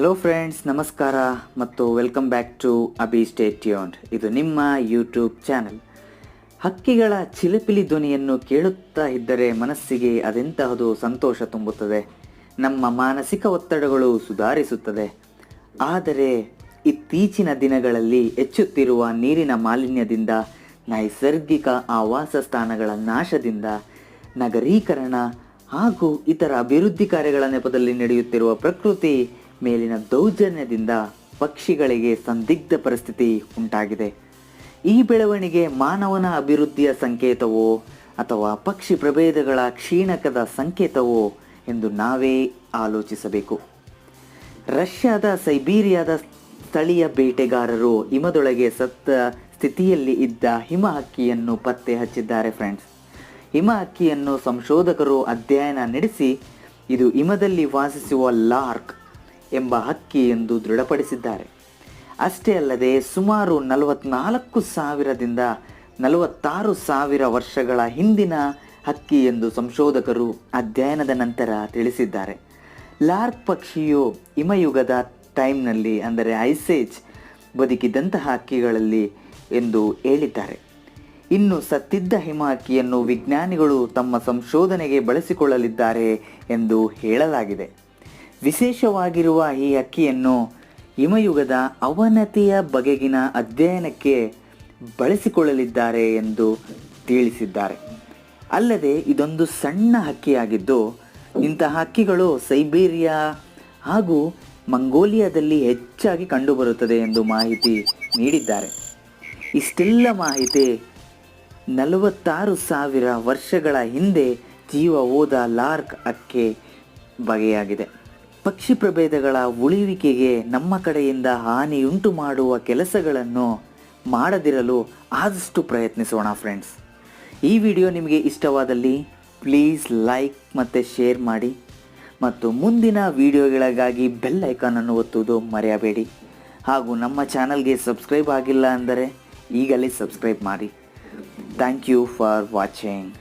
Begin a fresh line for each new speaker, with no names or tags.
Hello friends, ನಮಸ್ಕಾರ ಮತ್ತು welcome back to ಅಬಿ ಸ್ಟೇ ಟ್ಯೂನ್ಡ್. ಇದು ನಿಮ್ಮ ಯೂಟ್ಯೂಬ್ ಚಾನಲ್. ಹಕ್ಕಿಗಳ ಚಿಲಿಪಿಲಿ ಧ್ವನಿಯನ್ನು ಕೇಳುತ್ತಾ ಇದ್ದರೆ ಮನಸ್ಸಿಗೆ ಅದೆಂತಹದು ಸಂತೋಷ ತುಂಬುತ್ತದೆ, ನಮ್ಮ ಮಾನಸಿಕ ಒತ್ತಡಗಳು ಸುಧಾರಿಸುತ್ತದೆ. ಆದರೆ ಇತ್ತೀಚಿನ ದಿನಗಳಲ್ಲಿ ಹೆಚ್ಚುತ್ತಿರುವ ನೀರಿನ ಮಾಲಿನ್ಯದಿಂದ, ನೈಸರ್ಗಿಕ ಆವಾಸ ಸ್ಥಾನಗಳ ನಾಶದಿಂದ, ನಗರೀಕರಣ ಹಾಗೂ ಇತರ ಅಭಿವೃದ್ಧಿ ಕಾರ್ಯಗಳ ನೆಪದಲ್ಲಿ ನಡೆಯುತ್ತಿರುವ ಪ್ರಕೃತಿ ಮೇಲಿನ ದೌರ್ಜನ್ಯದಿಂದ ಪಕ್ಷಿಗಳಿಗೆ ಸಂದಿಗ್ಧ ಪರಿಸ್ಥಿತಿ ಉಂಟಾಗಿದೆ. ಈ ಬೆಳವಣಿಗೆ ಮಾನವನ ಅಭಿವೃದ್ಧಿಯ ಸಂಕೇತವೋ ಅಥವಾ ಪಕ್ಷಿ ಪ್ರಭೇದಗಳ ಕ್ಷೀಣಕದ ಸಂಕೇತವೋ ಎಂದು ನಾವೇ ಆಲೋಚಿಸಬೇಕು. ರಷ್ಯಾದ ಸೈಬೀರಿಯಾದ ಸ್ಥಳೀಯ ಬೇಟೆಗಾರರು ಹಿಮದೊಳಗೆ ಸತ್ತ ಸ್ಥಿತಿಯಲ್ಲಿ ಇದ್ದ ಹಿಮ ಹಕ್ಕಿಯನ್ನು ಪತ್ತೆ ಹಚ್ಚಿದ್ದಾರೆ ಫ್ರೆಂಡ್ಸ್. ಹಿಮ ಹಕ್ಕಿಯನ್ನು ಸಂಶೋಧಕರು ಅಧ್ಯಯನ ನಡೆಸಿ ಇದು ಹಿಮದಲ್ಲಿ ವಾಸಿಸುವ ಲಾರ್ಕ್ ಎಂಬ ಹಕ್ಕಿ ಎಂದು ದೃಢಪಡಿಸಿದ್ದಾರೆ. ಅಷ್ಟೇ ಅಲ್ಲದೆ ಸುಮಾರು 44,000ದಿಂದ 46,000 ವರ್ಷಗಳ ಹಿಂದಿನ ಹಕ್ಕಿ ಎಂದು ಸಂಶೋಧಕರು ಅಧ್ಯಯನದ ನಂತರ ತಿಳಿಸಿದ್ದಾರೆ. ಲಾರ್ಕ್ ಪಕ್ಷಿಯು ಹಿಮಯುಗದ ಟೈಮ್ನಲ್ಲಿ ಅಂದರೆ ಐಸೇಜ್ ಬದುಕಿದಂತಹ ಹಕ್ಕಿಗಳಲ್ಲಿ ಎಂದು ಹೇಳಿದ್ದಾರೆ. ಇನ್ನು ಸತ್ತಿದ್ದ ಹಿಮ ಹಕ್ಕಿಯನ್ನು ವಿಜ್ಞಾನಿಗಳು ತಮ್ಮ ಸಂಶೋಧನೆಗೆ ಬಳಸಿಕೊಳ್ಳಲಿದ್ದಾರೆ ಎಂದು ಹೇಳಲಾಗಿದೆ. ವಿಶೇಷವಾಗಿರುವ ಈ ಹಕ್ಕಿಯನ್ನು ಹಿಮಯುಗದ ಅವನತಿಯ ಬಗೆಗಿನ ಅಧ್ಯಯನಕ್ಕೆ ಬಳಸಿಕೊಳ್ಳಲಿದ್ದಾರೆ ಎಂದು ತಿಳಿಸಿದ್ದಾರೆ. ಅಲ್ಲದೆ ಇದೊಂದು ಸಣ್ಣ ಹಕ್ಕಿಯಾಗಿದ್ದು ಇಂತಹ ಹಕ್ಕಿಗಳು ಸೈಬೀರಿಯಾ ಹಾಗೂ ಮಂಗೋಲಿಯಾದಲ್ಲಿ ಹೆಚ್ಚಾಗಿ ಕಂಡುಬರುತ್ತದೆ ಎಂದು ಮಾಹಿತಿ ನೀಡಿದ್ದಾರೆ. ಇಷ್ಟೆಲ್ಲ ಮಾಹಿತಿ 46,000 ವರ್ಷಗಳ ಹಿಂದೆ ಜೀವ ಹೋದ ಲಾರ್ಕ್ ಹಕ್ಕಿ ಬಗೆಯಾಗಿದೆ. ಪಕ್ಷಿ ಪ್ರಭೇದಗಳ ಉಳಿವಿಕೆಗೆ ನಮ್ಮ ಕಡೆಯಿಂದ ಹಾನಿಯುಂಟು ಮಾಡುವ ಕೆಲಸಗಳನ್ನು ಮಾಡದಿರಲು ಆದಷ್ಟು ಪ್ರಯತ್ನಿಸೋಣ ಫ್ರೆಂಡ್ಸ್. ಈ ವಿಡಿಯೋ ನಿಮಗೆ ಇಷ್ಟವಾದಲ್ಲಿ ಪ್ಲೀಸ್ ಲೈಕ್ ಮತ್ತು ಶೇರ್ ಮಾಡಿ ಮತ್ತು ಮುಂದಿನ ವಿಡಿಯೋಗಳಿಗಾಗಿ ಬೆಲ್ ಐಕಾನನ್ನು ಒತ್ತುವುದು ಮರೆಯಬೇಡಿ. ಹಾಗೂ ನಮ್ಮ ಚಾನಲ್ಗೆ ಸಬ್ಸ್ಕ್ರೈಬ್ ಆಗಿಲ್ಲ ಅಂದರೆ ಈಗಲೇ ಸಬ್ಸ್ಕ್ರೈಬ್ ಮಾಡಿ. Thank you for watching.